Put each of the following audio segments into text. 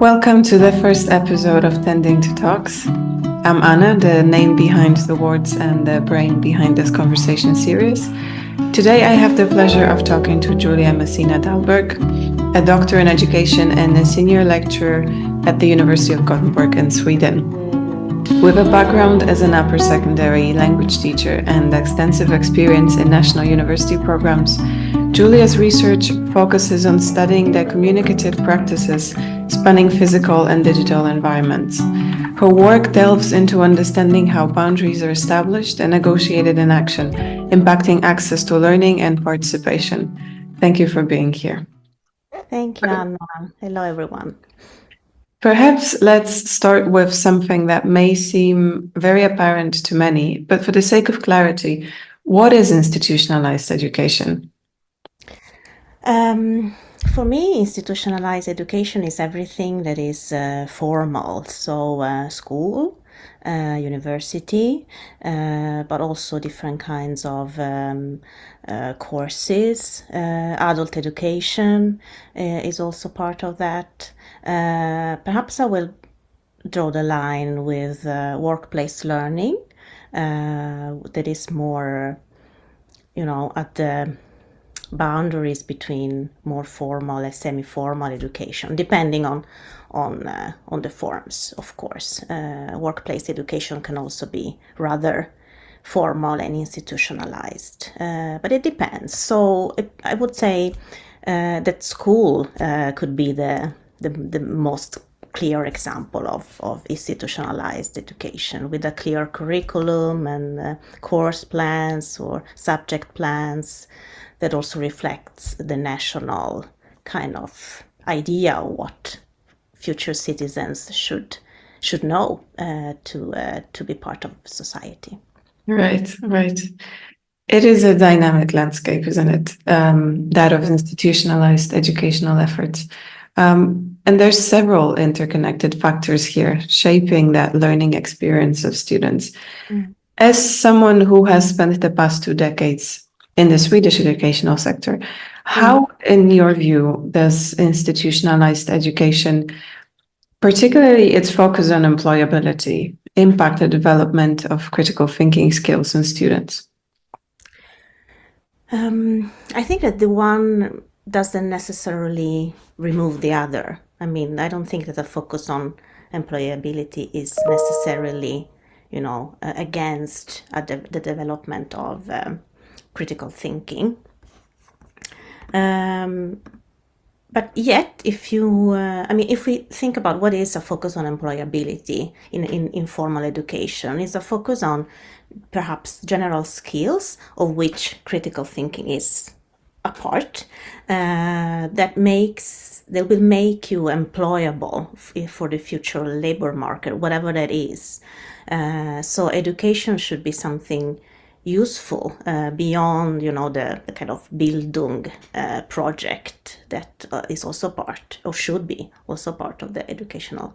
Welcome to the first episode of Tending to Talks. I'm Anna, the name behind the words and the brain behind this conversation series. Today I have the pleasure of talking to Giulia Messina Dahlberg, a doctor in education and a senior lecturer at the University of Gothenburg in Sweden. With a background as an upper secondary language teacher and extensive experience in national university programs, Giulia's research focuses on studying the communicative practices spanning physical and digital environments. Her work delves into understanding how boundaries are established and negotiated in action, impacting access to learning and participation. Thank you for being here. Thank you, Anna. Hello, everyone. Perhaps let's start with something that may seem very apparent to many, but for the sake of clarity, what is institutionalized education? For me, institutionalized education is everything that is formal. So, school, university, but also different kinds of courses. Adult education is also part of that. Perhaps I will draw the line with workplace learning that is more, at the boundaries between more formal and semi-formal education, depending on the forms, of course. Workplace education can also be rather formal and institutionalized, but it depends. So I would say that school could be the most clear example of institutionalized education, with a clear curriculum and course plans or subject plans that also reflects the national kind of idea of what future citizens should know to be part of society. Right. It is a dynamic landscape, isn't it? That of institutionalized educational efforts. And there's several interconnected factors here shaping that learning experience of students. As someone who has spent the past 2 decades in the Swedish educational sector, how, in your view, does institutionalized education, particularly its focus on employability, impact the development of critical thinking skills in students? I think that the one doesn't necessarily remove the other. I mean, I don't think that the focus on employability is necessarily, against the development of critical thinking. But yet, if we think about what is a focus on employability in formal education, is a focus on perhaps general skills, of which critical thinking is a part, that will make you employable for the future labor market, whatever that is. So education should be something useful beyond, the kind of Bildung project that is also part, or should be also part of the educational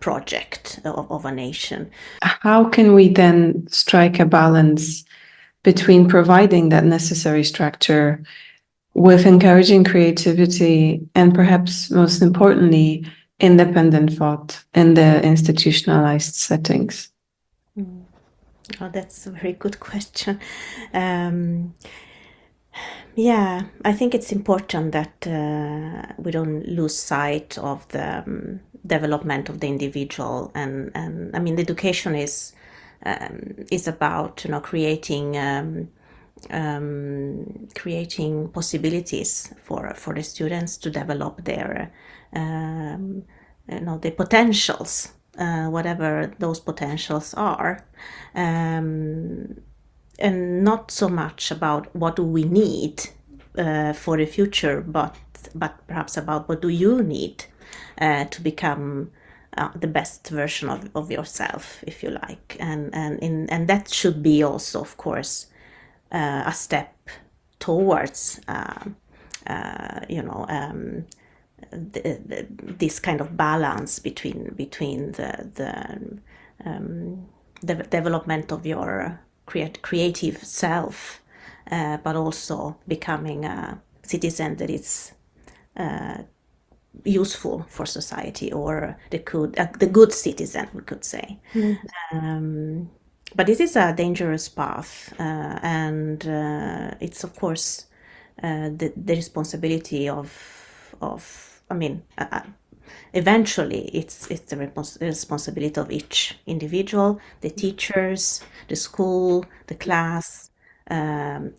project of a nation. How can we then strike a balance between providing that necessary structure with encouraging creativity and perhaps most importantly, independent thought in the institutionalized settings? Oh, that's a very good question. Yeah, I think it's important that we don't lose sight of the development of the individual, and I mean, the education is about creating possibilities for the students to develop their the potentials, whatever those potentials are, and not so much about what do we need for the future, but perhaps about what do you need to become the best version of yourself, if you like, and that should be also, of course, a step towards this kind of balance between the development of your creative self, but also becoming a citizen that is useful for society, or the good citizen, we could say. But this is a dangerous path, and it's of course the responsibility of I mean, eventually it's the responsibility of each individual, the teachers, the school, the class, to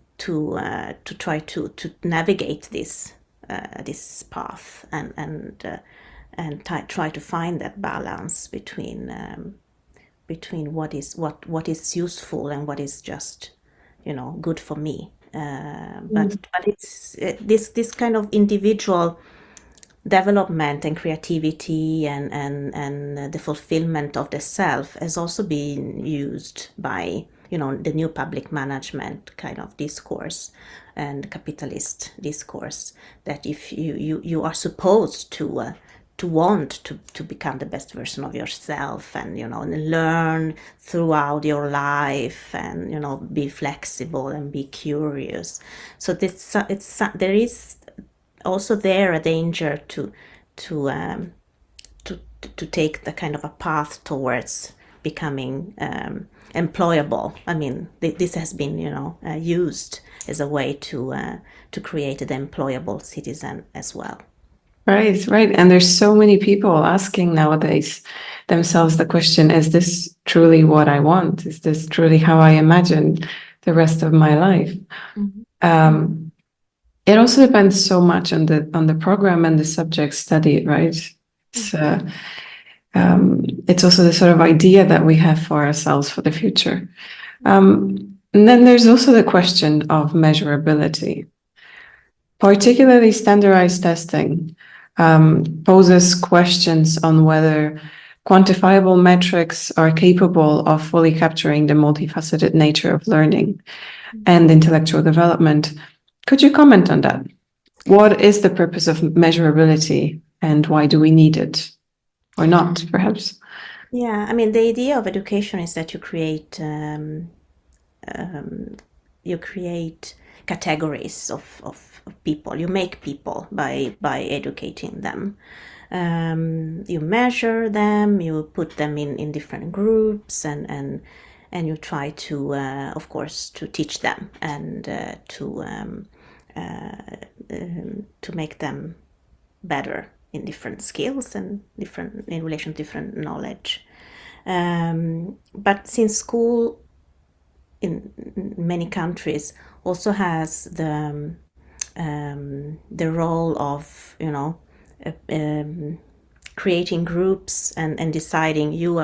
try to navigate this path, and try to find that balance between what is useful and what is just, good for me. But it's this kind of individual development and creativity, and the fulfillment of the self has also been used by, the new public management kind of discourse and capitalist discourse, that if you are supposed to want to become the best version of yourself, and learn throughout your life, and be flexible and be curious. So there is also there a danger to take the kind of a path towards becoming employable. I mean, this has been used as a way to create an employable citizen as well. Right, right. And there's so many people asking nowadays themselves the question, is this truly what I want? Is this truly how I imagine the rest of my life? It also depends so much on the program and the subject studied, right? It's also the sort of idea that we have for ourselves for the future. And then there's also the question of measurability. Particularly standardized testing poses questions on whether quantifiable metrics are capable of fully capturing the multifaceted nature of learning and intellectual development. Could you comment on that? What is the purpose of measurability, and why do we need it? Or not, perhaps? Yeah, I mean, the idea of education is that you create categories of people. You make people by educating them. You measure them, you put them in different groups, and you try to, of course, to teach them, and to make them better in different skills, and in relation to different knowledge. But since school in many countries also has the role of creating groups, and deciding you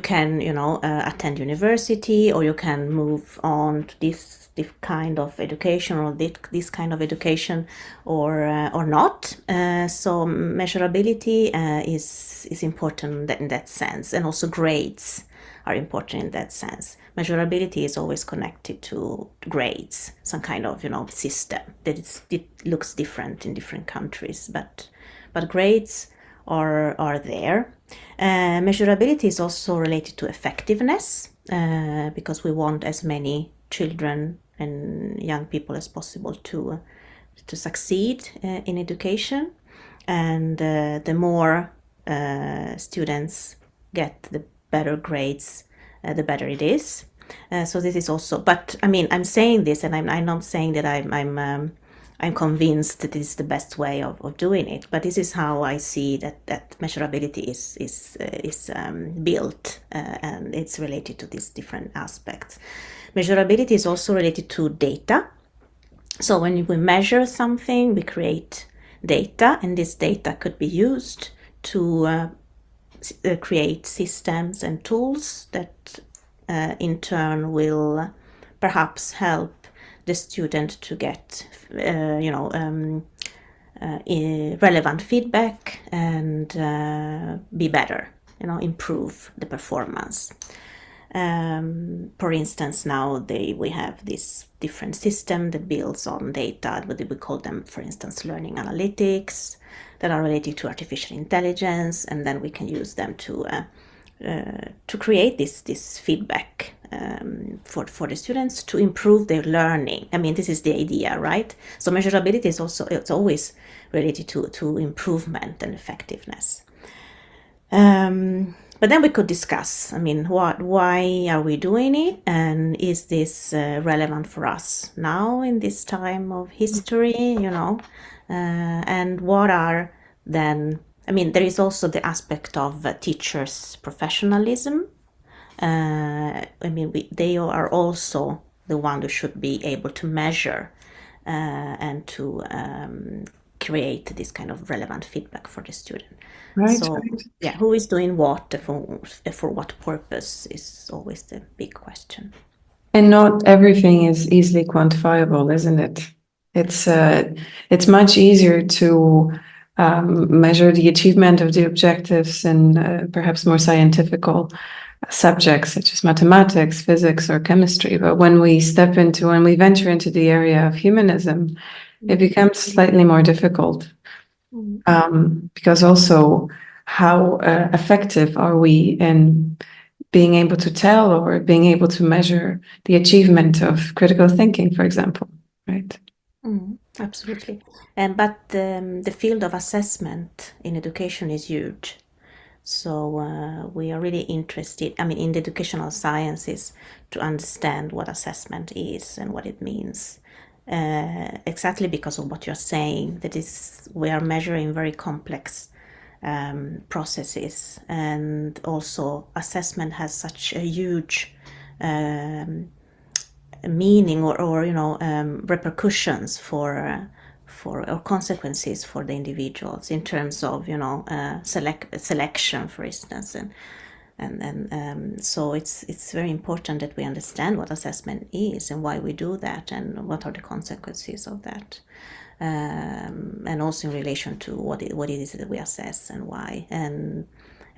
can attend university, or you can move on to this kind of education, or this kind of education, or not. So measurability is important in that sense, and also grades are important in that sense. Measurability is always connected to grades, some kind of system that it looks different in different countries, but grades are there. Measurability is also related to effectiveness, because we want as many children and young people as possible to succeed in education, and the more students get the better grades, the better it is. So this is also, but I mean, I'm saying this, and I'm not saying that I'm convinced that this is the best way of doing it, but this is how I see that measurability is built, and it's related to these different aspects. Measurability is also related to data. So when we measure something, we create data, and this data could be used to create systems and tools that in turn will perhaps help the student to get relevant feedback, and be better, improve the performance. For instance, now we have this different system that builds on data. We call them, for instance, learning analytics, that are related to artificial intelligence, and then we can use them to create this feedback for the students to improve their learning. I mean, this is the idea, right? So measurability is also, it's always related to improvement and effectiveness. But then we could discuss, I mean, why are we doing it? And is this relevant for us now in this time of history, and what are then, I mean, there is also the aspect of teachers' professionalism. I mean, they are also the one who should be able to measure and to create this kind of relevant feedback for the student. Right, So, right. yeah, who is doing what for what purpose is always the big question. And not everything is easily quantifiable, isn't it? It's much easier to measure the achievement of the objectives in perhaps more scientifical subjects such as mathematics, physics, or chemistry. But when we venture into the area of humanism, it becomes slightly more difficult. Because also how effective are we in being able to tell or being able to measure the achievement of critical thinking, for example, right? Absolutely. But the field of assessment in education is huge. So we are really interested, I mean, in the educational sciences to understand what assessment is and what it means. Exactly because of what you're saying, that is, we are measuring very complex processes, and also assessment has such a huge meaning or repercussions for or consequences for the individuals in terms of selection, for instance, and so it's very important that we understand what assessment is and why we do that and what are the consequences of that, and also in relation to what it is that we assess and why. And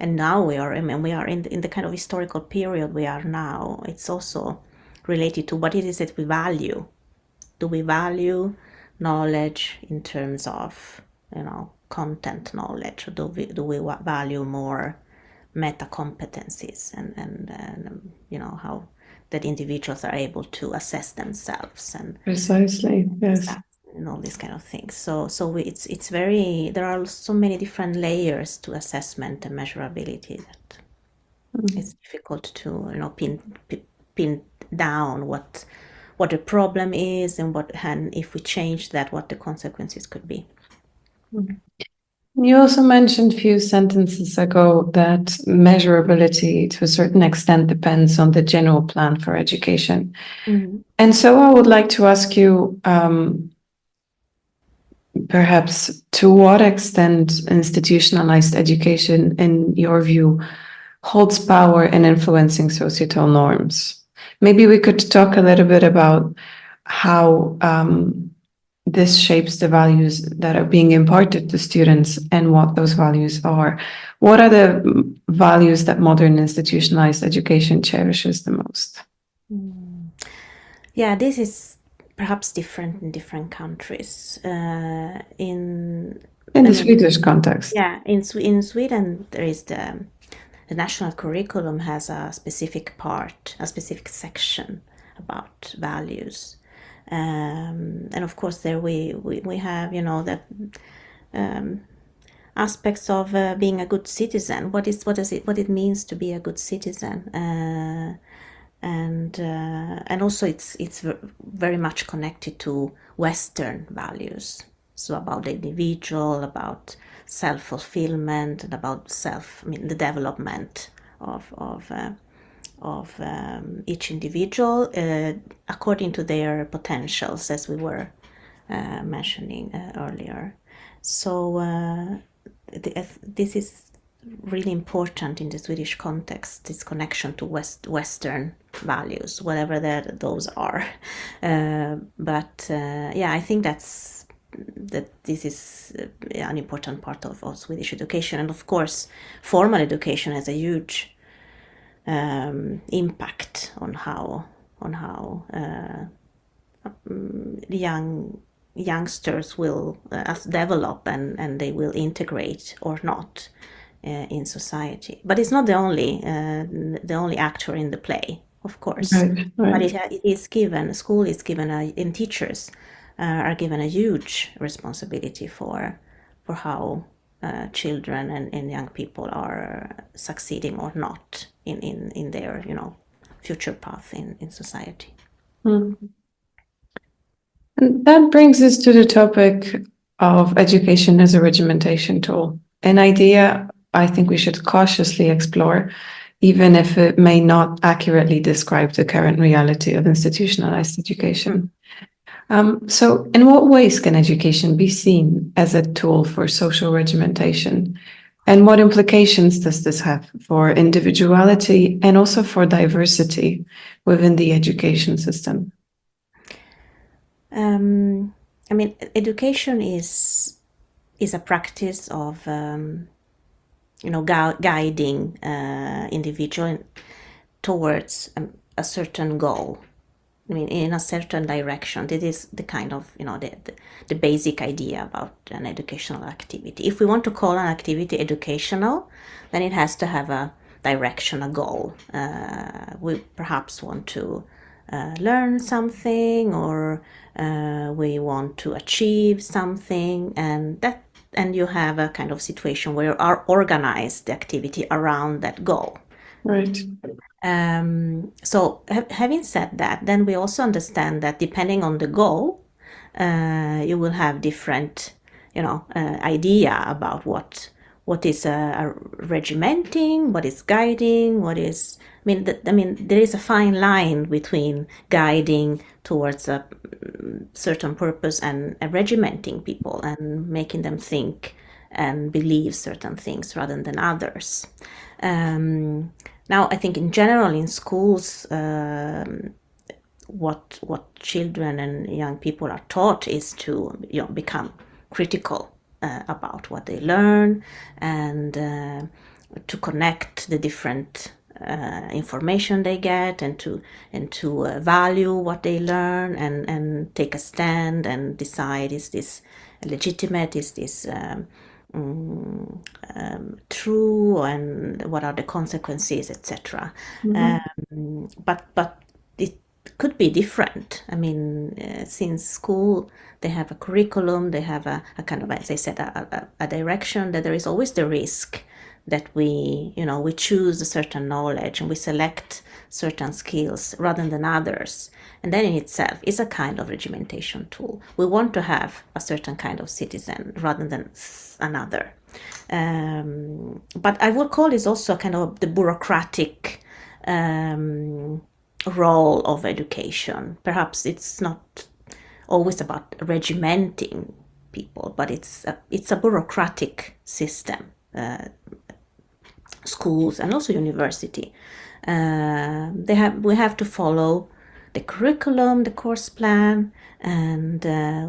now we are in the kind of historical period we are now. It's also related to what it is that we value. Do we value knowledge in terms of content knowledge, or do we value more meta competencies and how that individuals are able to assess themselves and Precisely, yes. and all these kind of things. So it's very, there are so many different layers to assessment and measurability that it's difficult to pin down what the problem is and if we change that, what the consequences could be. You also mentioned a few sentences ago that measurability to a certain extent depends on the general plan for education. And so I would like to ask you, perhaps, to what extent institutionalized education, in your view, holds power in influencing societal norms? Maybe we could talk a little bit about how this shapes the values that are being imparted to students and what those values are. What are the values that modern institutionalized education cherishes the most? Yeah, this is perhaps different in different countries. In the Swedish context. Yeah, in Sweden, there is the national curriculum has a specific part, a specific section about values. And of course, there we have, that aspects of being a good citizen. What it means to be a good citizen, and also it's very much connected to Western values. So about the individual, about self-fulfillment, and about the development of each individual according to their potentials, as we were mentioning earlier. So this is really important in the Swedish context, this connection to Western values, whatever those are. But I think that this is an important part of Swedish education. And of course, formal education has a huge impact on how youngsters will develop and they will integrate or not in society. But it's not the only actor in the play. of course. Right, But right. it is given, school is given, and teachers are given a huge responsibility for how children and young people are succeeding or not in their, future path in society. Mm. And that brings us to the topic of education as a regimentation tool, an idea I think we should cautiously explore, even if it may not accurately describe the current reality of institutionalized education. So, in what ways can education be seen as a tool for social regimentation? And what implications does this have for individuality and also for diversity within the education system? I mean, education is a practice of guiding individual towards a certain goal. I mean, in a certain direction. This is the kind of, the basic idea about an educational activity. If we want to call an activity educational, then it has to have a direction, a goal. We perhaps want to learn something, or we want to achieve something, and you have a kind of situation where you are organized the activity around that goal. Right. So having said that, then we also understand that depending on the goal, you will have different, idea about what is a regimenting, what is guiding, what is. I mean, there is a fine line between guiding towards a certain purpose and regimenting people and making them think and believe certain things rather than others. Now, I think in general in schools, what children and young people are taught is to become critical about what they learn, and to connect the different information they get, and to value what they learn, and take a stand and decide, is this legitimate, is this true, and what are the consequences, etc. But it could be different. I mean, since school, they have a curriculum, they have a kind of, as I said, a direction, that there is always the risk that we choose a certain knowledge and we select certain skills rather than others. And that in itself is a kind of regimentation tool. We want to have a certain kind of citizen rather than another. But I would call this also kind of the bureaucratic role of education. Perhaps it's not always about regimenting people, but it's a bureaucratic system. Schools and also university, we have to follow the curriculum, the course plan, and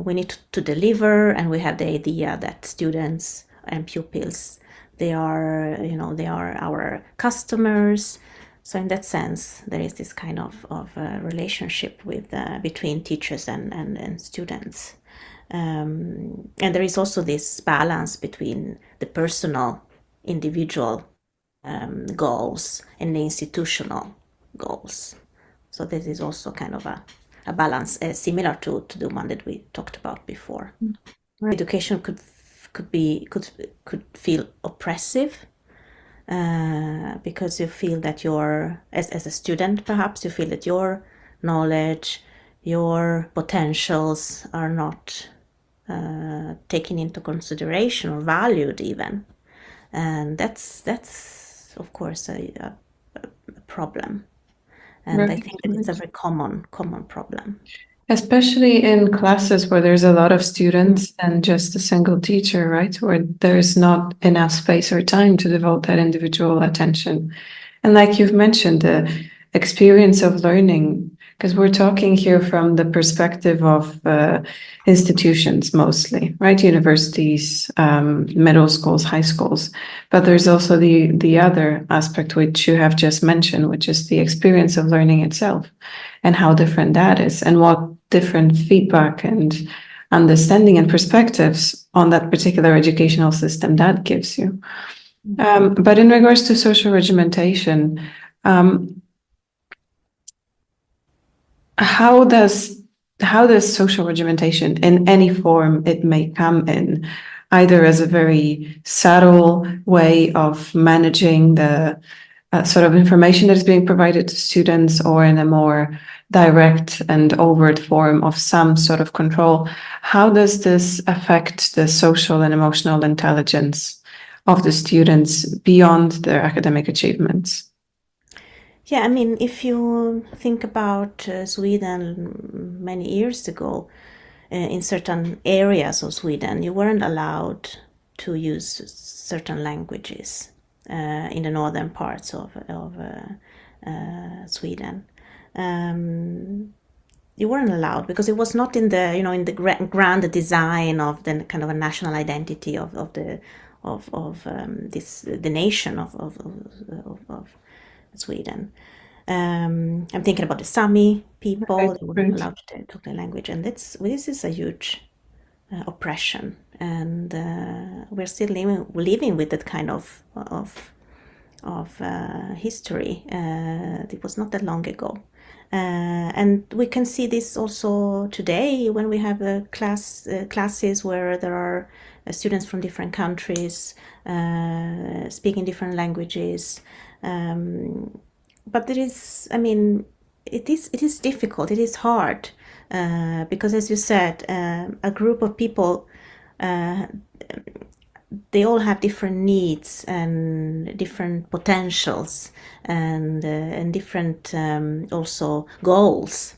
we need to deliver. And we have the idea that students and pupils, they are our customers. So in that sense, there is this kind of relationship with between teachers and students, and there is also this balance between the personal, individual goals and the institutional goals. So this is also kind of a balance similar to the one that we talked about before. Right. Education could feel oppressive, because you feel that as a student, perhaps you feel that your knowledge, your potentials are not taken into consideration or valued even, and that's of course a problem. And right. I think that it's a very common problem. Especially in classes where there's a lot of students and just a single teacher, right? Where there's not enough space or time to devote that individual attention. And like you've mentioned, the experience of learning, because we're talking here from the perspective of institutions mostly, right? Universities, middle schools, high schools. But there's also the other aspect which you have just mentioned, which is the experience of learning itself, and how different that is, and what different feedback and understanding and perspectives on that particular educational system that gives you. But in regards to social regimentation, How does social regimentation in any form it may come in, either as a very subtle way of managing the sort of information that is being provided to students, or in a more direct and overt form of some sort of control, how does this affect the social and emotional intelligence of the students beyond their academic achievements? Yeah, I mean, if you think about Sweden many years ago, in certain areas of Sweden, you weren't allowed to use certain languages in the northern parts of Sweden. You weren't allowed because it was not in the in the grand design of the kind of a national identity of the of this the nation of Sweden. I'm thinking about the Sami people; Right, they weren't right. allowed to talk their language, and this is a huge oppression, and we're still living with that kind of history. It was not that long ago. And we can see this also today when we have classes where there are students from different countries speaking different languages. But there is, I mean, it is difficult. It is hard because, as you said, a group of people they all have different needs and different potentials and different also goals.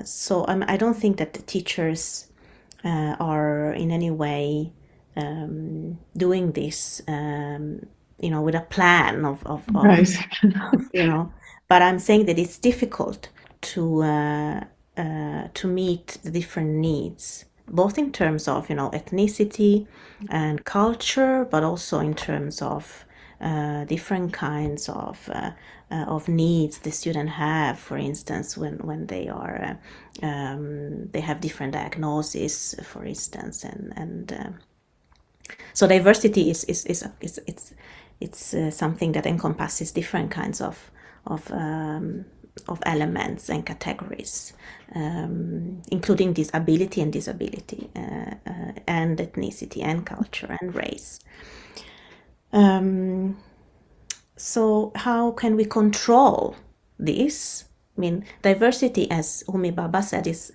So I don't think that the teachers are in any way doing this, with a plan Right. of. But I'm saying that it's difficult to meet the different needs, both in terms of ethnicity and culture, but also in terms of different kinds of needs the student have. For instance, when they are they have different diagnoses, for instance, and so diversity it's something that encompasses different kinds of elements and categories, including disability and disability, and ethnicity and culture and race. So how can we control this? I mean, diversity, as Umi Baba said, is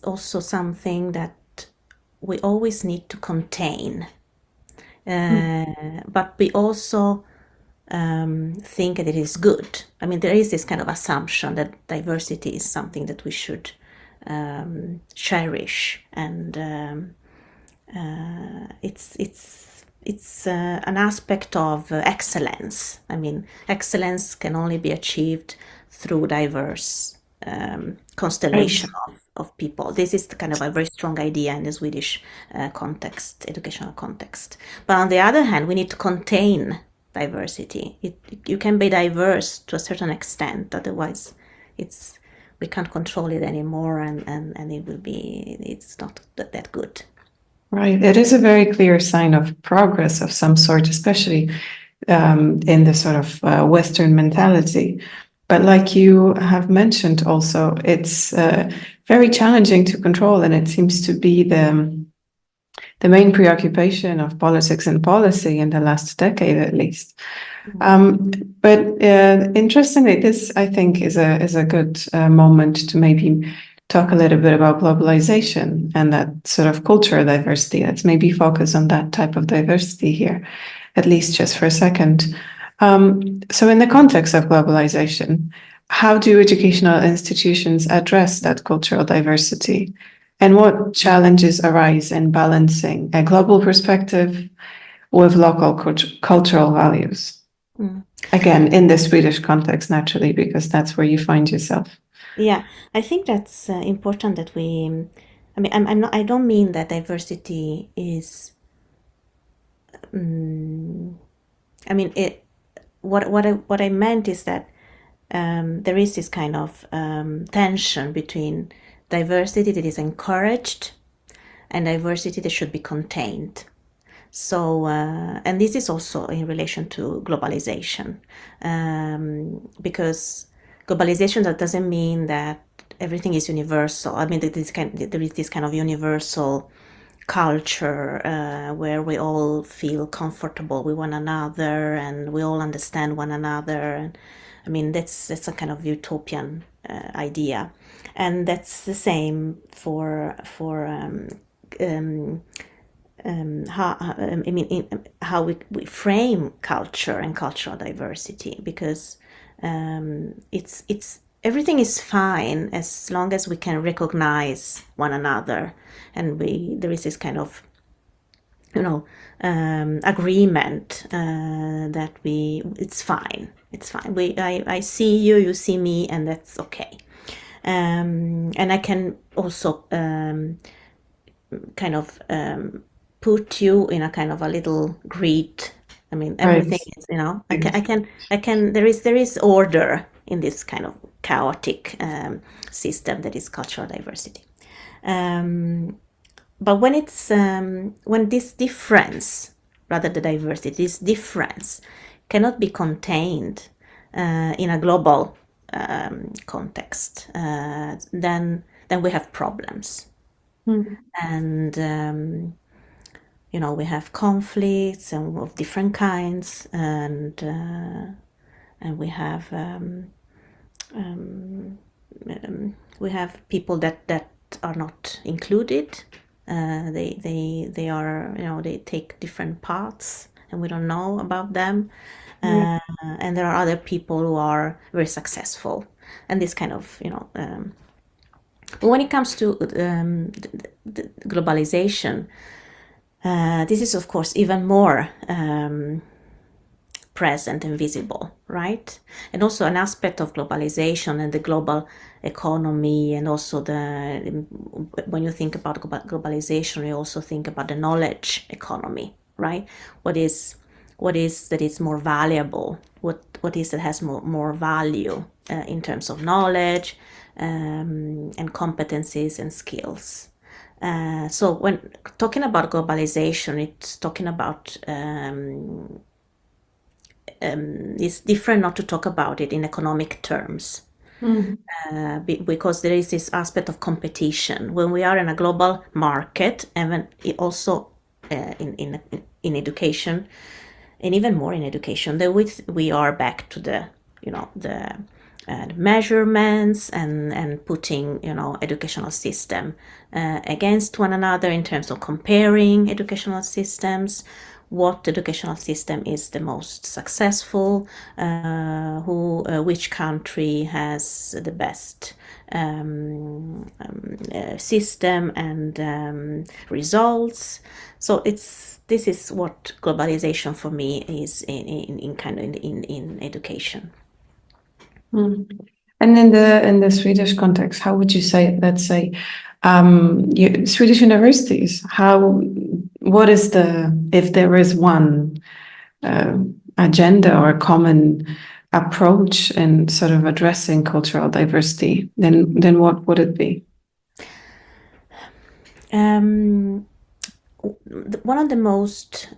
also something that we always need to contain. But we also think that it is good. I mean, there is this kind of assumption that diversity is something that we should cherish, and it's an aspect of excellence. I mean, excellence can only be achieved through diverse Right. constellation of people. This is the kind of a very strong idea in the Swedish context, educational context. But on the other hand, we need to contain diversity. You can be diverse to a certain extent, otherwise we can't control it anymore, and it's not that good. Right. It is a very clear sign of progress of some sort, especially in the sort of Western mentality. But like you have mentioned also, it's very challenging to control, and it seems to be the main preoccupation of politics and policy in the last decade, at least. But interestingly, this I think is a good moment to maybe talk a little bit about globalization and that sort of cultural diversity. Let's maybe focus on that type of diversity here, at least just for a second. So, in the context of globalization, how do educational institutions address that cultural diversity? And what challenges arise in balancing a global perspective with local cultural values? Again, in the Swedish context, naturally, because that's where you find yourself. Yeah, I think that's important that we. I mean, I'm not. I don't mean that diversity is. I mean, it. What I meant is that there is this kind of tension between diversity that is encouraged and diversity that should be contained. So, and this is also in relation to globalization, because globalization, that doesn't mean that everything is universal. I mean, there is this kind of universal culture where we all feel comfortable with one another and we all understand one another. And I mean, that's a kind of utopian idea, and that's the same for how we frame culture and cultural diversity, because it's everything is fine as long as we can recognize one another, and there is this kind of agreement that it's fine. I see you, you see me, and that's okay. And I can also kind of put you in a kind of a little grid. I mean, everything Right. is, I can. There is order in this kind of chaotic system that is cultural diversity. But when this difference, rather the diversity, this difference cannot be contained in a global context, then we have problems. And we have conflicts and of different kinds, and we have people that are not included. They are, they take different paths and we don't know about them. And there are other people who are very successful, and this kind of, but when it comes to the globalization, this is of course even more present and visible, right? And also an aspect of globalization and the global economy, and also when you think about globalization, you also think about the knowledge economy, right? What is that is more valuable? What is that has more value in terms of knowledge and competencies and skills? So when talking about globalization, it's talking about it's different not to talk about it in economic terms, because there is this aspect of competition when we are in a global market, and when also in education, and even more in education, that we are back to the measurements and putting educational system against one another in terms of comparing educational systems, what educational system is the most successful, which country has the best system and results. So this is what globalization for me is in education. And in the Swedish context, how would you say, let's say, Swedish universities, what is if there is one agenda or a common approach in sort of addressing cultural diversity, then what would it be? One of the most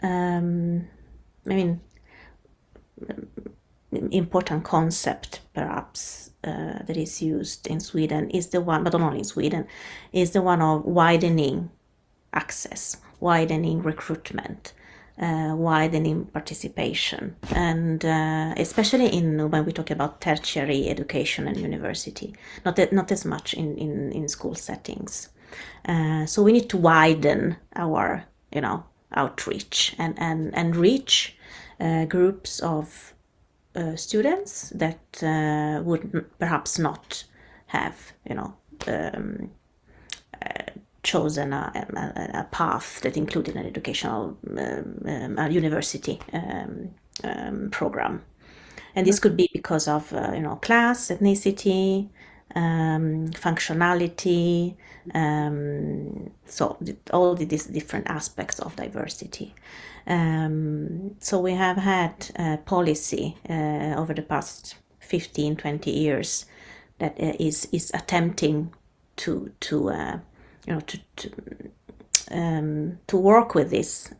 important concept, perhaps, that is used in Sweden is the one, but not only in Sweden, is the one of widening access, widening recruitment, widening participation, and especially when we talk about tertiary education and university, not as much in school settings. So we need to widen our outreach and reach groups of students that would perhaps not have chosen a path that included an educational university program. And this could be because of class, ethnicity, functionality, so all these different aspects of diversity. So we have had policy over the past 15-20 years that is attempting to work with this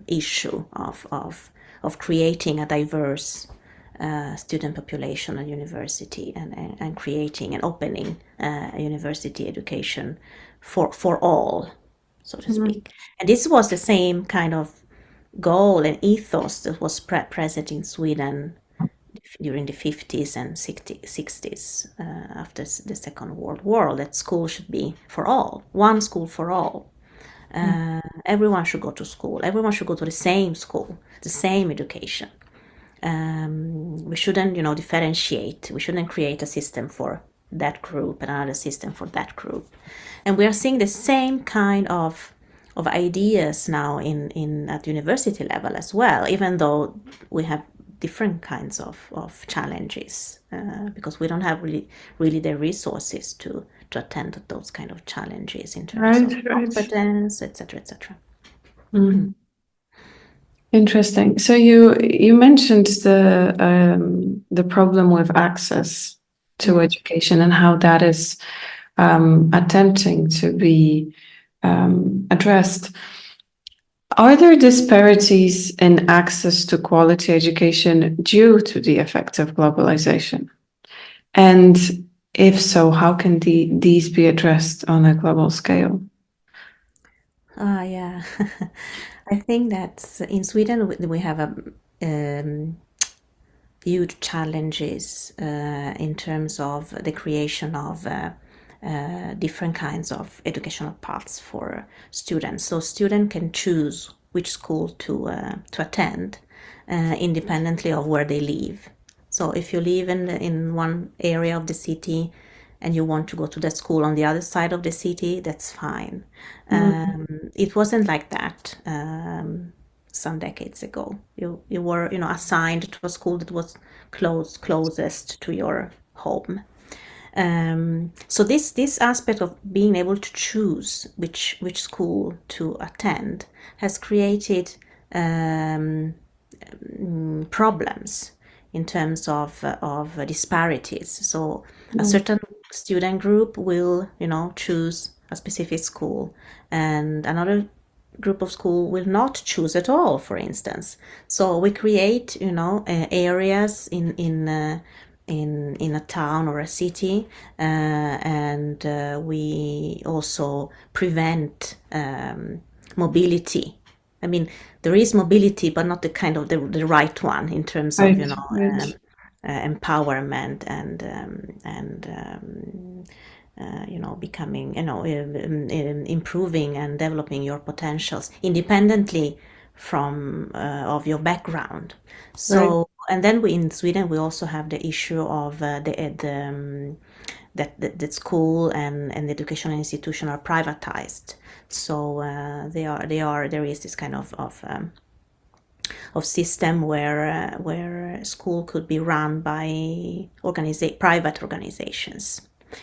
issue of creating a diverse student population at university, and creating and opening university education for all, so to speak. And this was the same kind of goal and ethos that was present in Sweden during the 50s and 60s, after the Second World War, that school should be for all, one school for all. Everyone should go to school. Everyone should go to the same school, the same education. We shouldn't, differentiate. We shouldn't create a system for that group and another system for that group. And we are seeing the same kind of ideas now at university level as well, even though we have different kinds of challenges, because we don't have really the resources to attend to those kind of challenges in terms of competence, etc., etc. Interesting. So you mentioned the problem with access to education and how that is attempting to be addressed. Are there disparities in access to quality education due to the effects of globalization? And if so, how can these be addressed on a global scale? Yeah. I think that in Sweden we have huge challenges in terms of the creation of different kinds of educational paths for students. So students can choose which school to attend independently of where they live. So if you live in one area of the city and you want to go to that school on the other side of the city, that's fine. It wasn't like that some decades ago. You were assigned to a school that was closest to your home. So this aspect of being able to choose which school to attend has created problems in terms of disparities. So a certain student group will choose a specific school, and another group of school will not choose at all, for instance. So we create areas in a town or a city, and we also prevent mobility. I mean, there is mobility, but not the kind of the right one in terms of empowerment and becoming, improving and developing your potentials independently from of your background. So, and then in Sweden we also have the issue of that school and the educational institution are privatized. So there is this kind of system where school could be run by private organizations,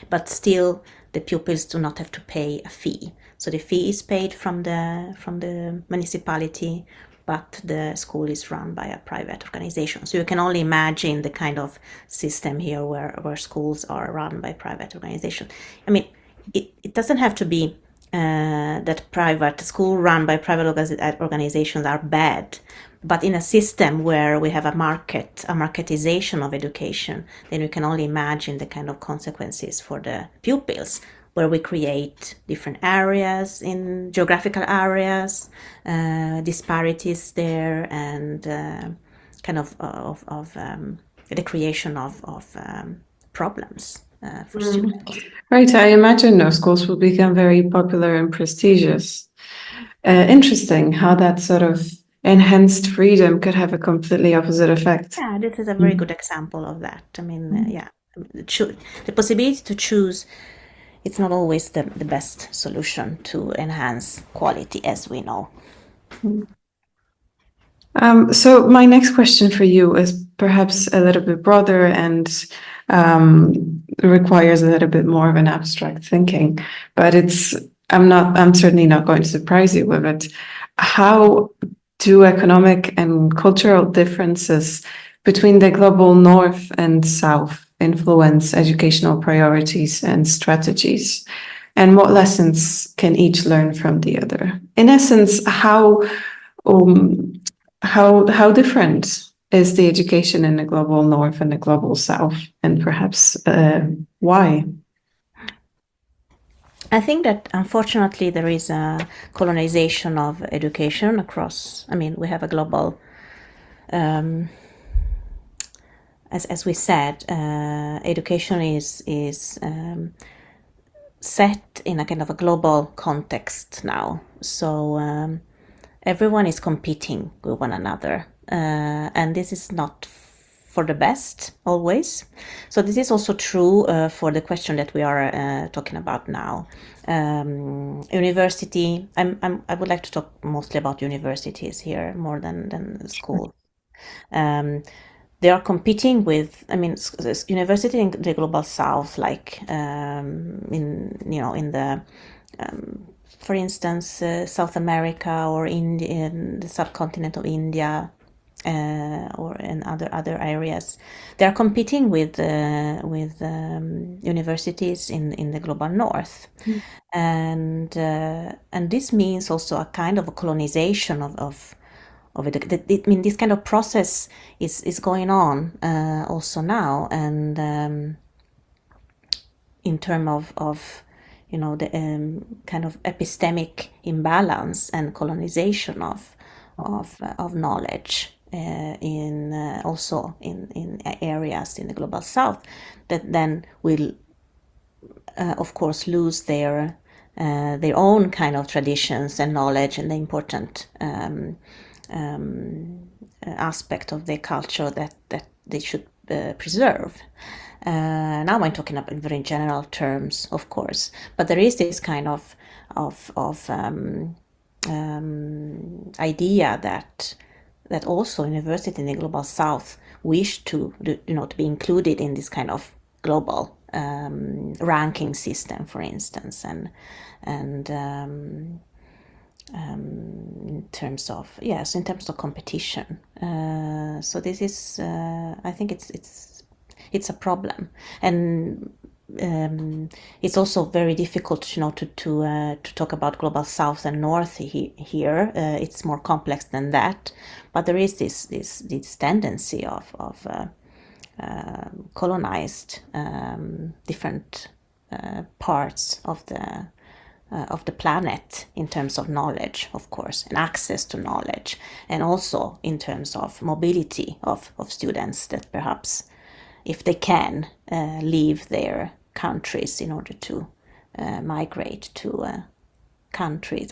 but still the pupils do not have to pay a fee. So the fee is paid from the municipality, but the school is run by a private organization. So you can only imagine the kind of system here where schools are run by private organizations. I mean, it doesn't have to be that private school run by private organizations are bad, but in a system where we have a marketization of education, then you can only imagine the kind of consequences for the pupils, where we create different areas in geographical areas, disparities there, and kind of the creation of problems for students. Right, I imagine those schools will become very popular and prestigious. Interesting how that sort of enhanced freedom could have a completely opposite effect. Yeah, this is a very good example of that. I mean, the possibility to choose, it's not always the best solution to enhance quality, as we know. So my next question for you is perhaps a little bit broader and requires a little bit more of an abstract thinking, but I'm certainly not going to surprise you with it. How do economic and cultural differences between the global north and south influence educational priorities and strategies? And what lessons can each learn from the other? In essence, how different is the education in the global north and the global south, and perhaps why? I think that unfortunately there is a colonization of education across. I mean, we have a global, as we said, education is set in a kind of a global context now. So everyone is competing with one another, and this is not for the best always. So this is also true for the question that we are talking about now. University. I would like to talk mostly about universities here more than school. They are competing with, I mean, university in the global south, like in the for instance, South America or in the subcontinent of India, or in other areas, they are competing with universities in the global north, and this means also a kind of a colonization of it. I mean, this kind of process is going on also now, and in terms of the kind of epistemic imbalance and colonization of knowledge also in areas in the global south that then will of course lose their own kind of traditions and knowledge and the important aspect of their culture that they should preserve. Now I'm talking about in very general terms, of course, but there is this kind of idea that also university in the global south wish to to be included in this kind of global ranking system, for instance, and in terms of competition. So this is I think it's a problem, and it's also very difficult, to talk about global south and north here. It's more complex than that, but there is this tendency of colonized different parts of the planet in terms of knowledge, of course, and access to knowledge, and also in terms of mobility of students that perhaps, if they can, leave their countries in order to migrate to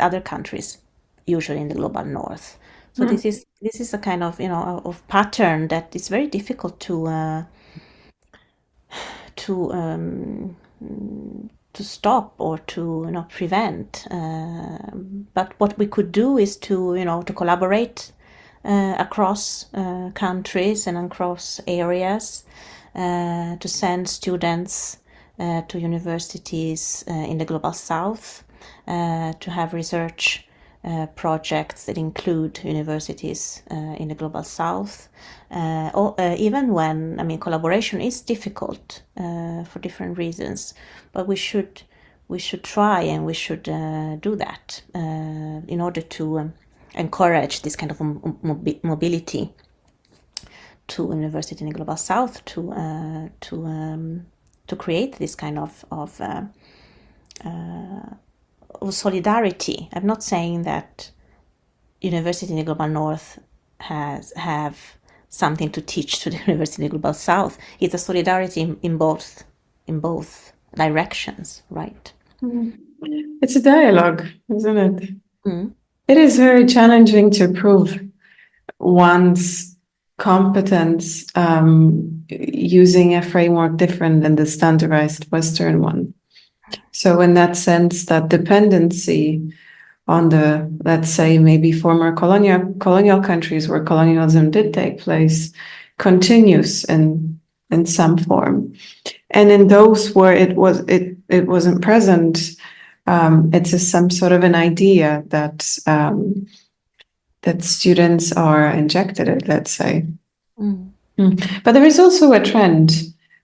other countries, usually in the global north. So this is a kind of of pattern that is very difficult to stop or to prevent. But what we could do is to collaborate across countries and across areas, to send students to universities in the global south, to have research projects that include universities in the global south, or even when collaboration is difficult for different reasons, but we should try, and we should do that in order to encourage this kind of mobility to university in the global south, to create this kind of solidarity. I'm not saying that university in the global north have something to teach to the university in the global south. It's a solidarity in both directions, right? It's a dialogue, isn't it? It is very challenging to prove one's competence using a framework different than the standardized Western one. So in that sense, that dependency on the, let's say, maybe former colonial countries where colonialism did take place continues in some form. And in those where it wasn't present, it's some sort of an idea that students are injected it, let's say. But there is also a trend,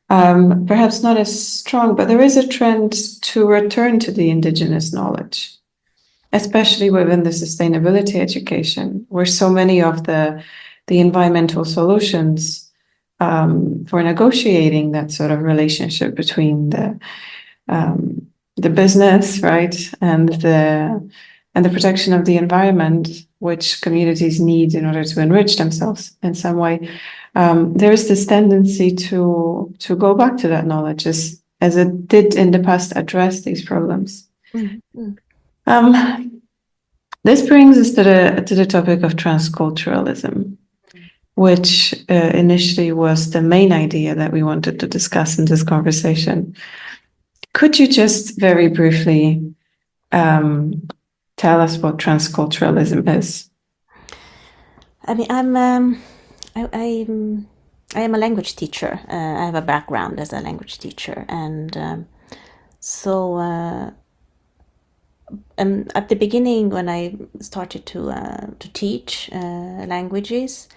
perhaps not as strong, but there is a trend to return to the indigenous knowledge, especially within the sustainability education, where so many of the the environmental solutions for negotiating that sort of relationship between the business, right, and the protection of the environment, which communities need in order to enrich themselves in some way. There is this tendency to go back to that knowledge as it did in the past address these problems. This brings us to the topic of transculturalism, which initially was the main idea that we wanted to discuss in this conversation. Could you just very briefly tell us what transculturalism is? I mean, I am a language teacher. I have a background as a language teacher, and so at the beginning, when I started to teach languages,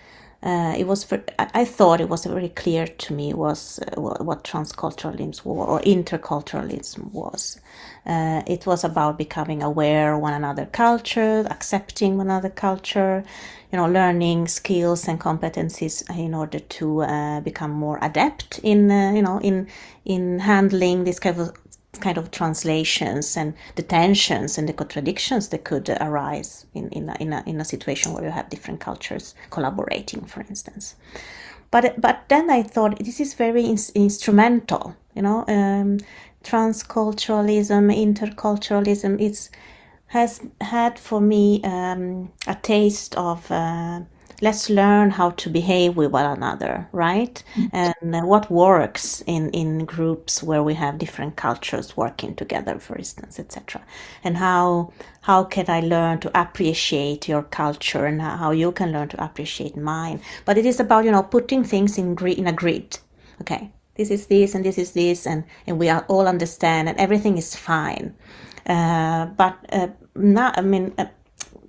I thought it was very clear to me was what transculturalism or interculturalism was. It was about becoming aware of one another culture, accepting one another culture, learning skills and competencies in order to become more adept in handling this kind of translations and the tensions and the contradictions that could arise in a situation where you have different cultures collaborating, for instance. But then I thought this is very instrumental, transculturalism, interculturalism. Has had for me a taste of let's learn how to behave with one another, right? And what works in groups where we have different cultures working together, for instance, etc. And how can I learn to appreciate your culture and how you can learn to appreciate mine. But it is about, putting things in a grid. Okay, this is this and this is this, and we all understand and everything is fine. But now, I mean,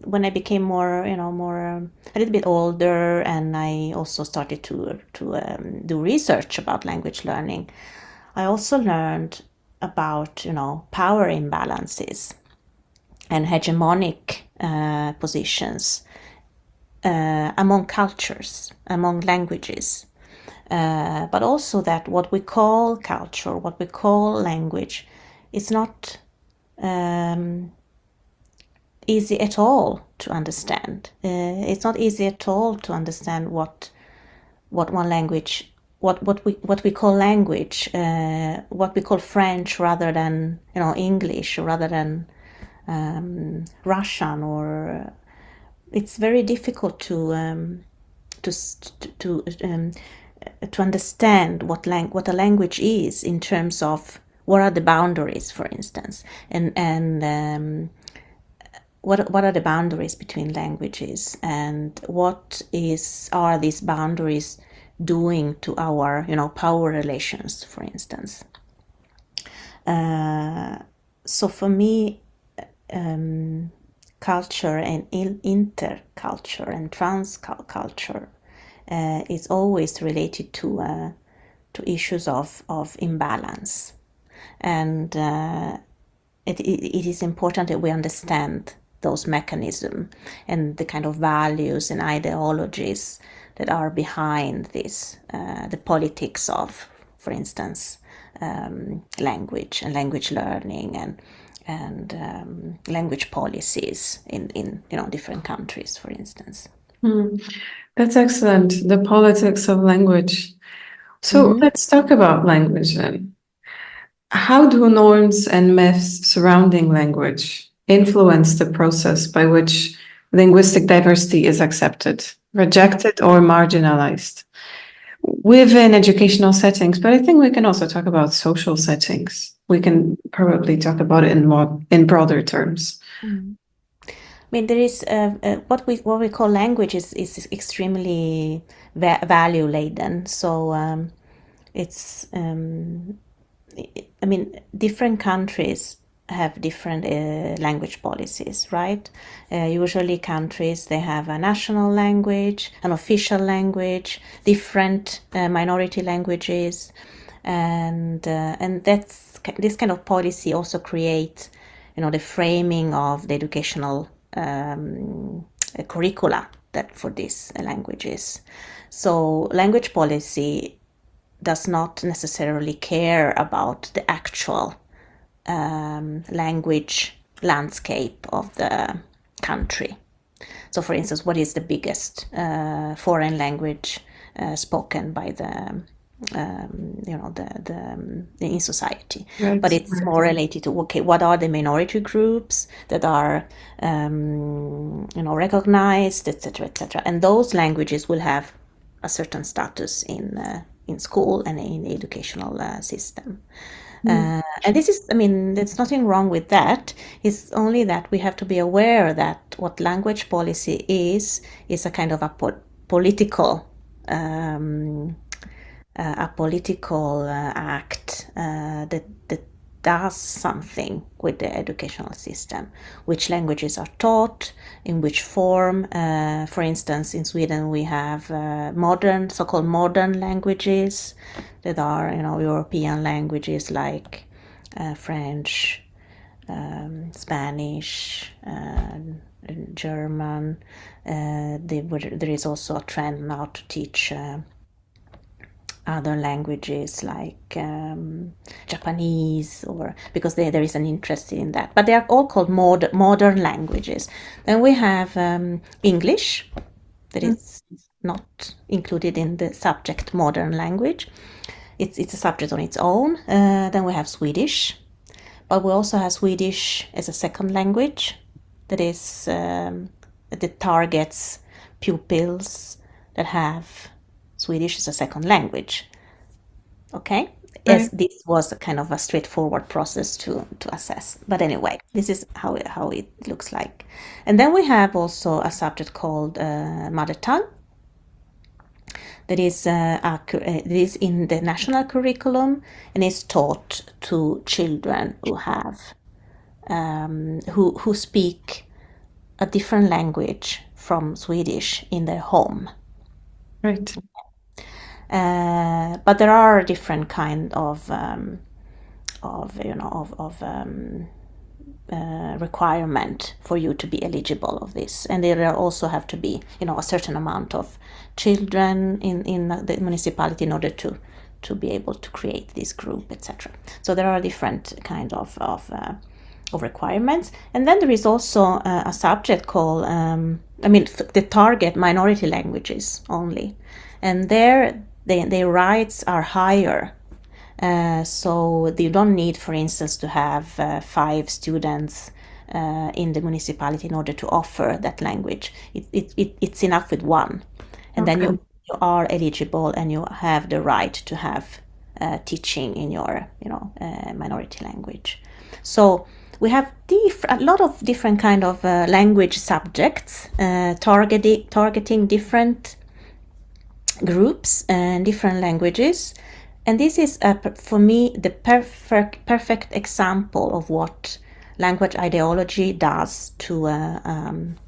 when I became more, a little bit older, and I also started to do research about language learning, I also learned about, power imbalances and hegemonic positions among cultures, among languages. But also that what we call culture, what we call language, is not easy at all to understand. It's not easy at all to understand what one language, what we call language, what we call French rather than English, rather than Russian, or it's very difficult to understand what a language is in terms of what are the boundaries, for instance, and what are the boundaries between languages, and what are these boundaries doing to our power relations, for instance. So for me, culture and interculture and transculture is always related to issues of imbalance, and it is important that we understand those mechanisms and the kind of values and ideologies that are behind this, the politics of, for instance, language and language learning and language policies in different countries, for instance. That's excellent. The politics of language. So let's talk about language then. How do norms and myths surrounding language influence the process by which linguistic diversity is accepted, rejected, or marginalized within educational settings? But I think we can also talk about social settings. We can probably talk about it in broader terms. I mean, there is what we call language is extremely value laden. So it's I mean, different countries have different language policies, right? Usually countries, they have a national language, an official language, different minority languages, and that's this kind of policy also creates the framing of the educational curricula that for these languages. So language policy does not necessarily care about the actual language landscape of the country. So, for instance, what is the biggest foreign language spoken by the in society? Right. But it's more related to, okay, what are the minority groups that are recognized, etc., etc. And those languages will have a certain status in school and in the educational system. And this is, I mean, there's nothing wrong with that. It's only that we have to be aware that what language policy is a kind of political act that does something with the educational system. Which languages are taught, in which form. For instance, in Sweden we have so-called modern languages that are, European languages like French, Spanish, German. There is also a trend now to teach other languages like Japanese, or because there is an interest in that. But they are all called modern languages. Then we have English, that is not included in the subject modern language. It's a subject on its own. Then we have Swedish, but we also have Swedish as a second language that is that targets pupils that have Swedish as a second language. Okay? Yes, this was a kind of a straightforward process to assess. But anyway, this is how it looks like. And then we have also a subject called mother tongue. That is in the national curriculum and is taught to children who have who speak a different language from Swedish in their home. Right. But there are different kind of requirement for you to be eligible of this, and there also have to be a certain amount of children in the municipality in order to be able to create this group, etc. So there are different kind of requirements. And then there is also a subject called the target minority languages only, and their rights are higher. So you don't need, for instance, to have 5 students in the municipality in order to offer that language. It's enough with 1, and then you are eligible and you have the right to have teaching in your minority language. So we have a lot of different kind of language subjects targeting different groups and different languages. And this is, for me, the perfect example of what language ideology does to an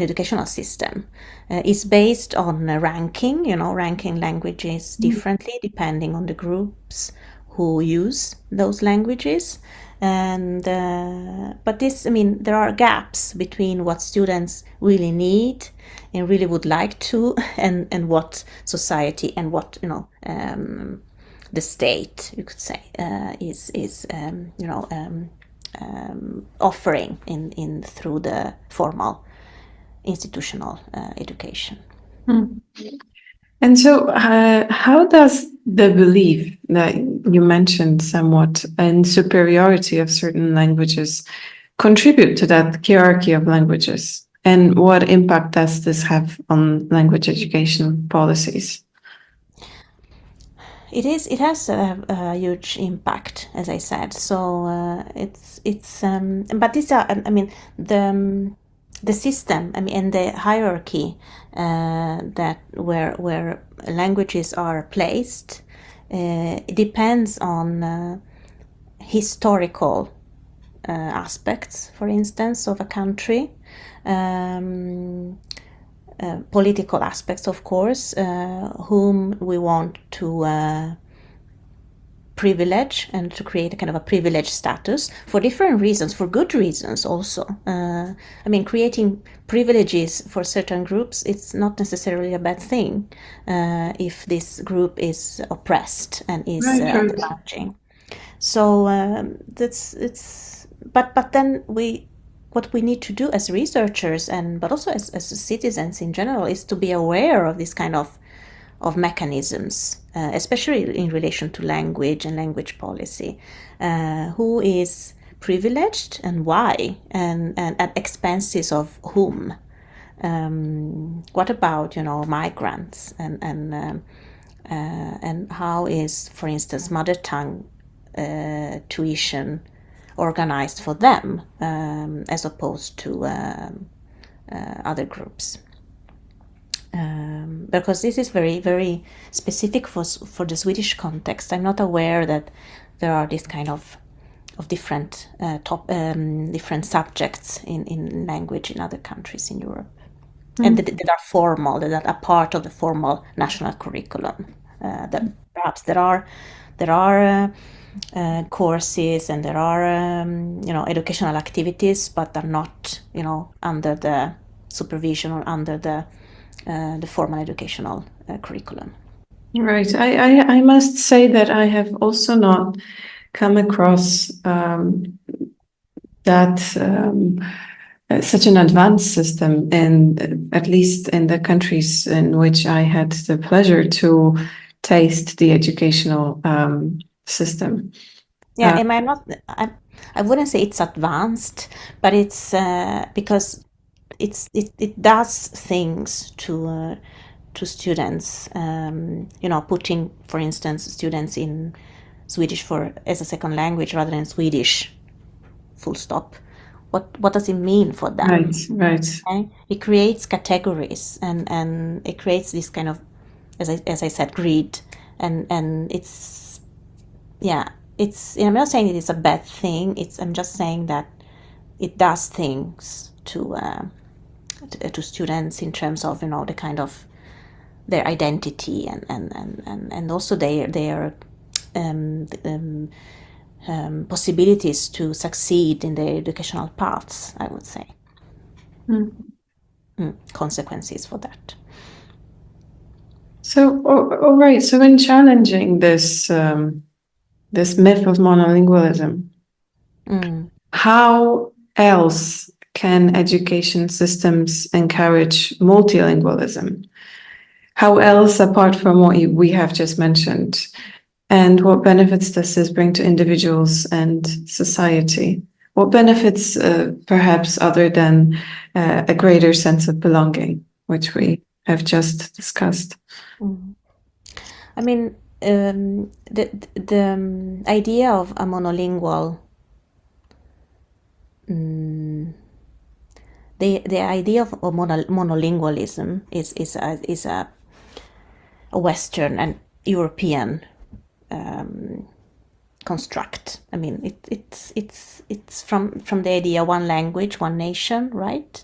educational system. It's based on ranking, ranking languages differently depending on the groups who use those languages. And but there are gaps between what students really need and really would like to, and what society and what the state, you could say, is offering in through the formal institutional education. And so, how does the belief that you mentioned somewhat in superiority of certain languages contribute to that hierarchy of languages? And what impact does this have on language education policies? It has a huge impact, as I said. So but these are, the system, and the hierarchy that where languages are placed, it depends on historical aspects, for instance, of a country. Political aspects, of course, whom we want to privilege and to create a kind of a privileged status for different reasons, for good reasons also. I mean, creating privileges for certain groups, it's not necessarily a bad thing if this group is oppressed and is Right, right. undermarching. So but then what we need to do as researchers but also as citizens in general is to be aware of this kind of mechanisms, especially in relation to language and language policy. Who is privileged and why, and at expenses of whom? What about migrants and how is, for instance, mother tongue tuition organized for them as opposed to other groups? Because this is very, very specific for the Swedish context. I'm not aware that there are this kind of different different subjects in language in other countries in Europe, and that are formal, that are part of the formal national curriculum. That perhaps there are courses and there are educational activities, but are not under the supervision or under the formal educational curriculum. Right. I must say that I have also not come across that such an advanced system, at least in the countries in which I had the pleasure to taste the educational system. Yeah, I wouldn't say it's advanced, but it's because it does things to students, putting, for instance, students in Swedish as a second language rather than Swedish, full stop. What does it mean for them? Right. Okay? It creates categories and it creates this kind of, as I said, greed, and it's I'm not saying it is a bad thing. I'm just saying that it does things to students in terms of the kind of their identity and also their possibilities to succeed in their educational paths, I would say. Consequences for that. So, all right. So, in challenging this this myth of monolingualism, how else can education systems encourage multilingualism? How else, apart from what we have just mentioned, and what benefits does this bring to individuals and society? What benefits, perhaps, other than a greater sense of belonging, which we have just discussed? I mean, the idea of a monolingual, the idea of monolingualism is a Western and European construct. I mean, it's from the idea one language, one nation, right?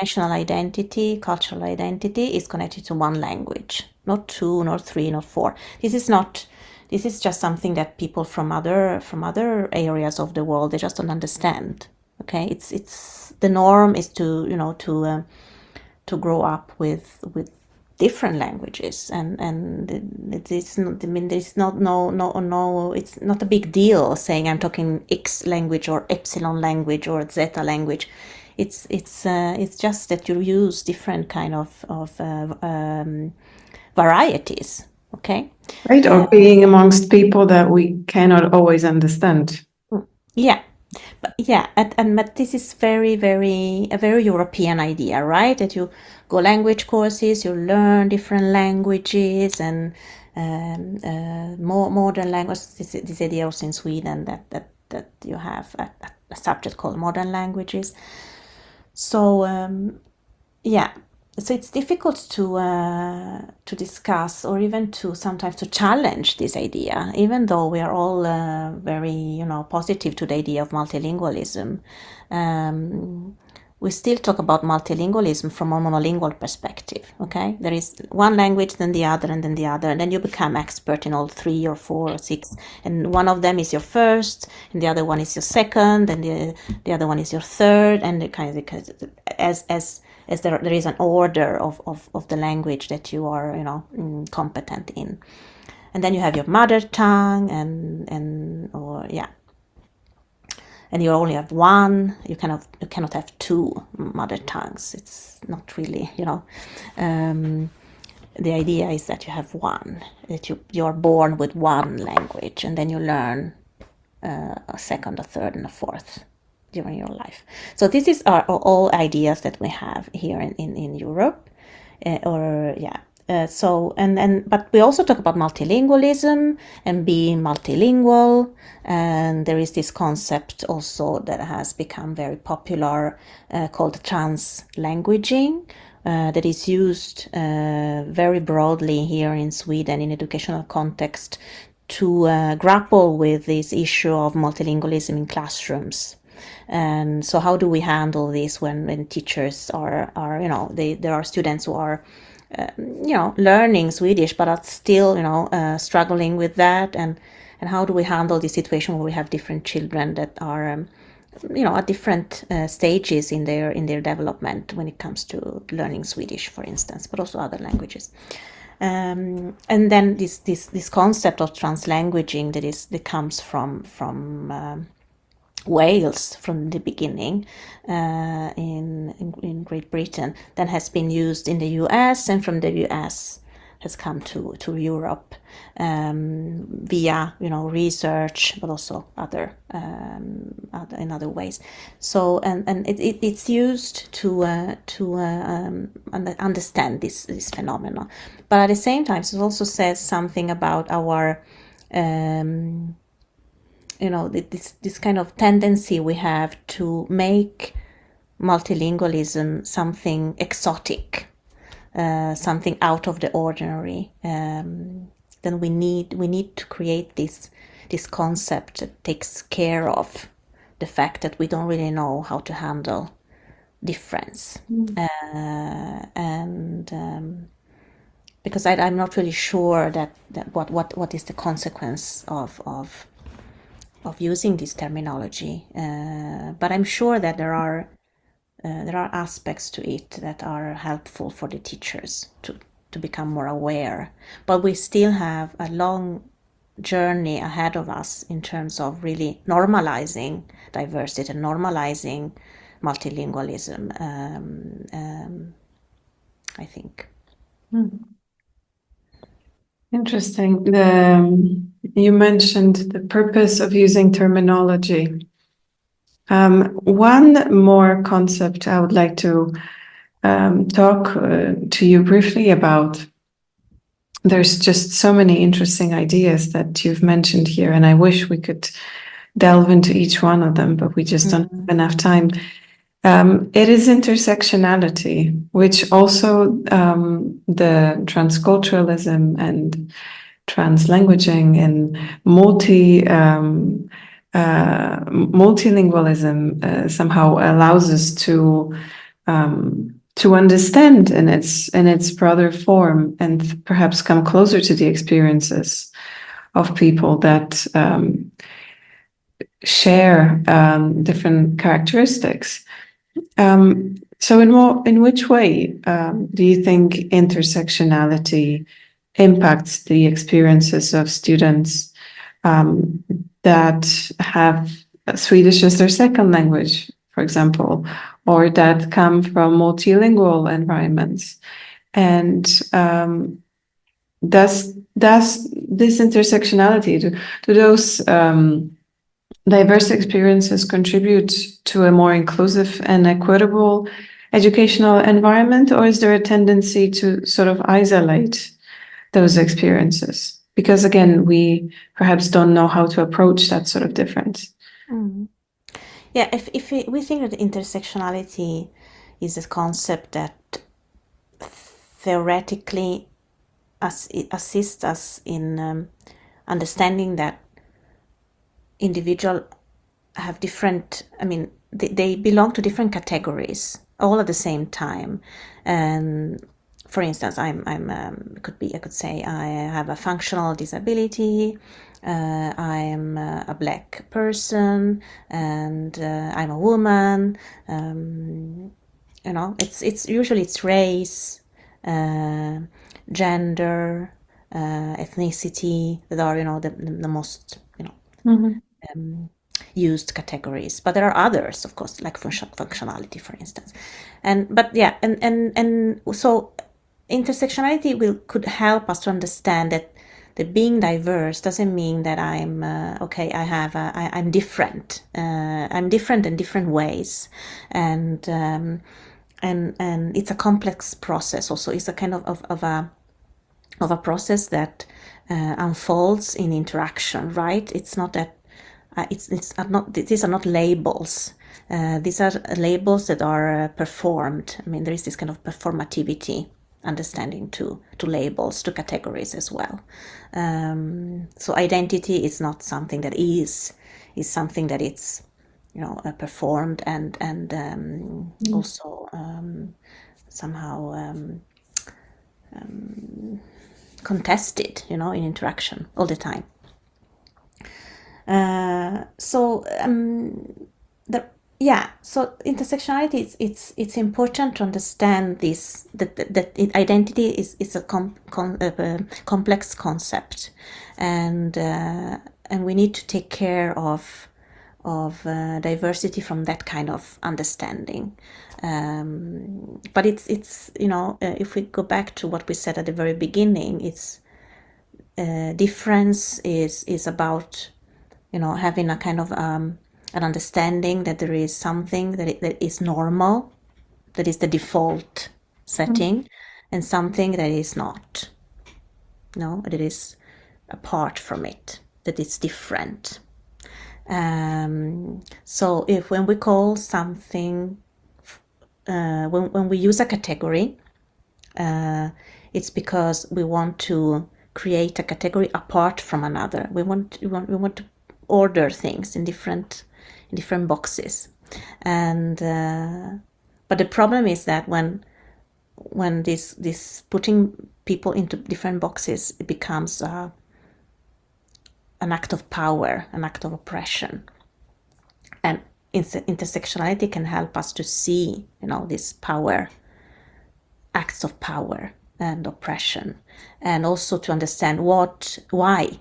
National identity, cultural identity is connected to one language, not two, nor three, nor four. This is just something that people from other areas of the world, they just don't understand. Okay, it's the norm is to to grow up with different languages, and it's not, I mean, there's not no it's not a big deal saying I'm talking X language or Epsilon language or Zeta language. It's just that you use different kind of varieties. Okay, right, or being amongst people that we cannot always understand. Yeah. But this is a very European idea, right? That you go language courses, you learn different languages and more modern language. This idea also in Sweden that you have a subject called modern languages. So so it's difficult to discuss or even to sometimes to challenge this idea, even though we are all very positive to the idea of multilingualism. we still talk about multilingualism from a monolingual perspective. Okay, there is one language, then the other, and then the other, and then you become expert in all 3 or 4 or 6, and one of them is your first, and the other one is your second, and the other one is your third, and the kind of, as there is an order of the language that you are, competent in, and then you have your mother tongue, and you only have one. You cannot have 2 mother tongues. It's not really, the idea is that you have one, that you are born with one language, and then you learn a second, a third, and a fourth during your life. So this is all ideas that we have here in Europe, but we also talk about multilingualism and being multilingual, and there is this concept also that has become very popular called translanguaging, that is used very broadly here in Sweden in educational context to grapple with this issue of multilingualism in classrooms. And so how do we handle this when teachers are there are students who are learning Swedish but are still struggling with that, and how do we handle the situation where we have different children that are at different stages in their development when it comes to learning Swedish, for instance, but also other languages. And then this concept of translanguaging that comes from Wales from the beginning in Great Britain, then has been used in the US, and from the US has come to Europe via research, but also other in other ways. So and it's used to understand this phenomena, but at the same time it also says something about our this kind of tendency we have to make multilingualism something exotic, something out of the ordinary. Then we need to create this concept that takes care of the fact that we don't really know how to handle difference. Because I'm not really sure that what is the consequence of using this terminology, but I'm sure that there are aspects to it that are helpful for the teachers to become more aware. But we still have a long journey ahead of us in terms of really normalizing diversity and normalizing multilingualism, I think. Interesting. You mentioned the purpose of using terminology. One more concept I would like to talk to you briefly about. There's just so many interesting ideas that you've mentioned here, and I wish we could delve into each one of them, but we just don't have enough time. It is intersectionality, which also the transculturalism and translanguaging and multilingualism somehow allows us to understand in its broader form and perhaps come closer to the experiences of people that share different characteristics. So in which way do you think intersectionality impacts the experiences of students that have Swedish as their second language, for example, or that come from multilingual environments? And does this intersectionality, do those diverse experiences contribute to a more inclusive and equitable educational environment, or is there a tendency to sort of isolate those experiences? Because again, we perhaps don't know how to approach that sort of difference. Yeah, if we think that intersectionality is a concept that theoretically assists us in understanding that individuals have different, they belong to different categories all at the same time. And for instance, I could say I have a functional disability. I'm a black person, and I'm a woman. It's usually it's race, gender, ethnicity that are the most used categories. But there are others, of course, like functionality, for instance. And so intersectionality could help us to understand that being diverse doesn't mean that I'm I'm different. I'm different in different ways, and it's a complex process. Also, it's a kind of a process that unfolds in interaction. Right? It's not that these are not labels. These are labels that are performed. I mean, there is this kind of performativity understanding to labels, to categories as well. So identity is not something that is something that it's performed and also somehow contested, in interaction all the time. So intersectionality, it's important to understand this, that identity is a complex concept, and we need to take care of diversity from that kind of understanding. But it's if we go back to what we said at the very beginning, it's difference is about having a kind of an understanding that there is something that is normal, that is the default setting, and something that is not. That is apart from it, that it's different. So when we call something, when we use a category, it's because we want to create a category apart from another. We want to order things in different boxes, and but the problem is that when this putting people into different boxes, it becomes an act of power, an act of oppression. And intersectionality can help us to see this power, acts of power and oppression, and also to understand why.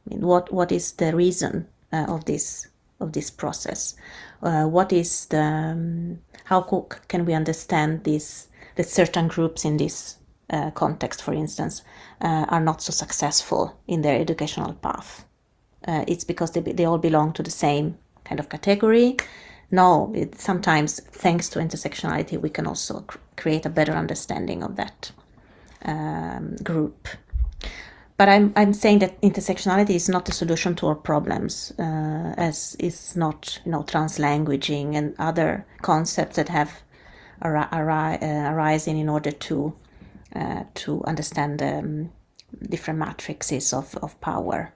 What is the reason of this process? What is the how can we understand this, that certain groups in this context, for instance, are not so successful in their educational path? It's because they all belong to the same kind of category. No, sometimes thanks to intersectionality we can also create a better understanding of that group. But I'm saying that intersectionality is not the solution to our problems, as is not translanguaging and other concepts that have arisen in order to understand different matrices of power.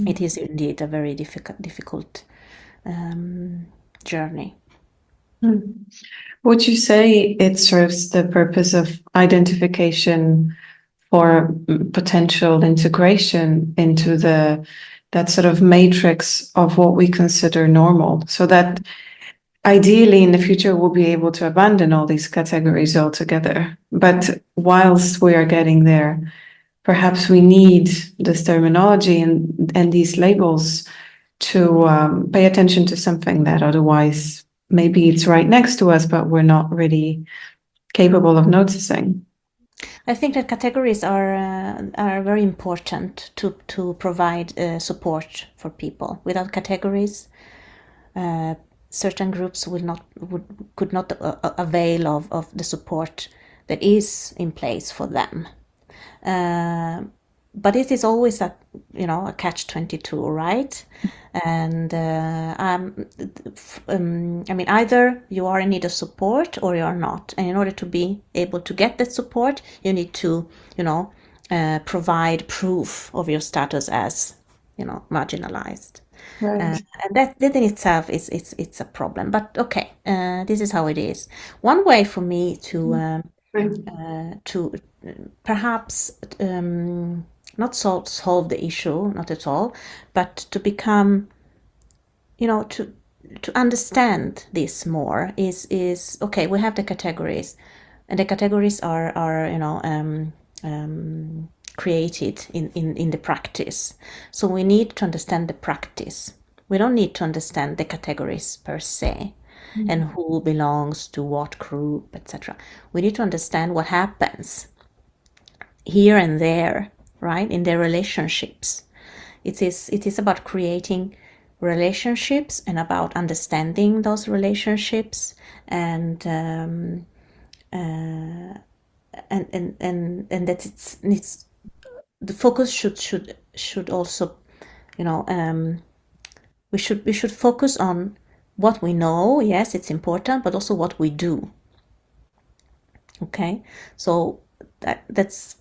It is indeed a very difficult journey. Would you say it serves the purpose of identification for potential integration into that sort of matrix of what we consider normal, so that ideally in the future we'll be able to abandon all these categories altogether? But whilst we are getting there, perhaps we need this terminology and these labels to pay attention to something that otherwise maybe it's right next to us, but we're not really capable of noticing. I think that categories are very important to provide support for people. Without categories, certain groups could not avail of the support that is in place for them. But it is always a catch-22, right? And I mean, either you are in need of support or you are not. And in order to be able to get that support, you need to provide proof of your status as marginalized. Right. And that in itself it's a problem. But okay, this is how it is. One way for me to perhaps not solve the issue, not at all, but to become, to understand this more is okay. We have the categories, and the categories are created in the practice. So we need to understand the practice. We don't need to understand the categories per se, and who belongs to what group, etc. We need to understand what happens here and there, right, in their relationships. It is about creating relationships and about understanding those relationships, and that it's the focus should also, we should focus on what we know. Yes, it's important, but also what we do. Okay, so that's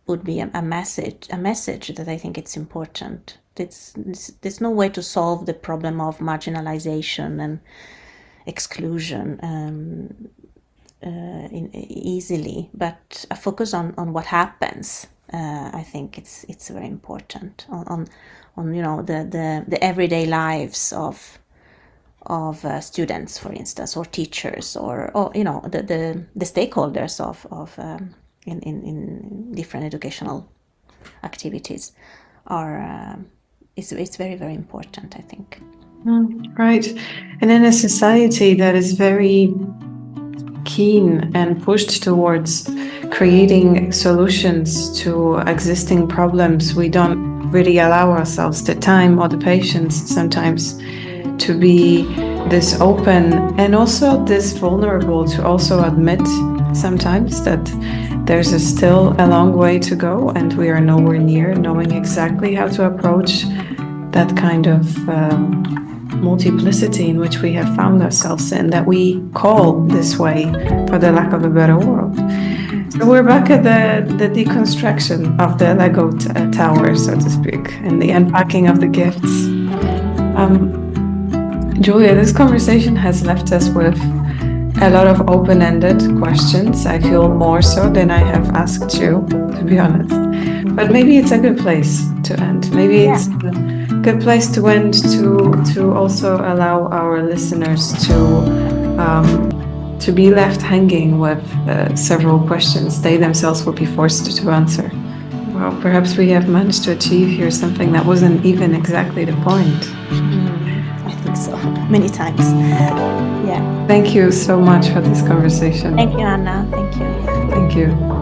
would be a message that I think it's important. There's no way to solve the problem of marginalization and exclusion easily, but a focus on what happens. I think it's very important on the everyday lives of students, for instance, or teachers, or the stakeholders of in different educational activities are it's very, very important, I think. Right. And in a society that is very keen and pushed towards creating solutions to existing problems, we don't really allow ourselves the time or the patience sometimes to be this open and also this vulnerable, to also admit sometimes that there's still a long way to go and we are nowhere near knowing exactly how to approach that kind of multiplicity in which we have found ourselves in, that we call this way, for the lack of a better word. So we're back at the deconstruction of the Lego tower, so to speak, and the unpacking of the gifts. Giulia, this conversation has left us with a lot of open-ended questions. I feel more so than I have asked you, to be honest. But maybe it's a good place to end. Maybe it's a good place to end to also allow our listeners to be left hanging with several questions they themselves will be forced to answer. Well, perhaps we have managed to achieve here something that wasn't even exactly the point. I think so, many times. Yeah. Thank you so much for this conversation. Thank you, Anna. Thank you. Thank you.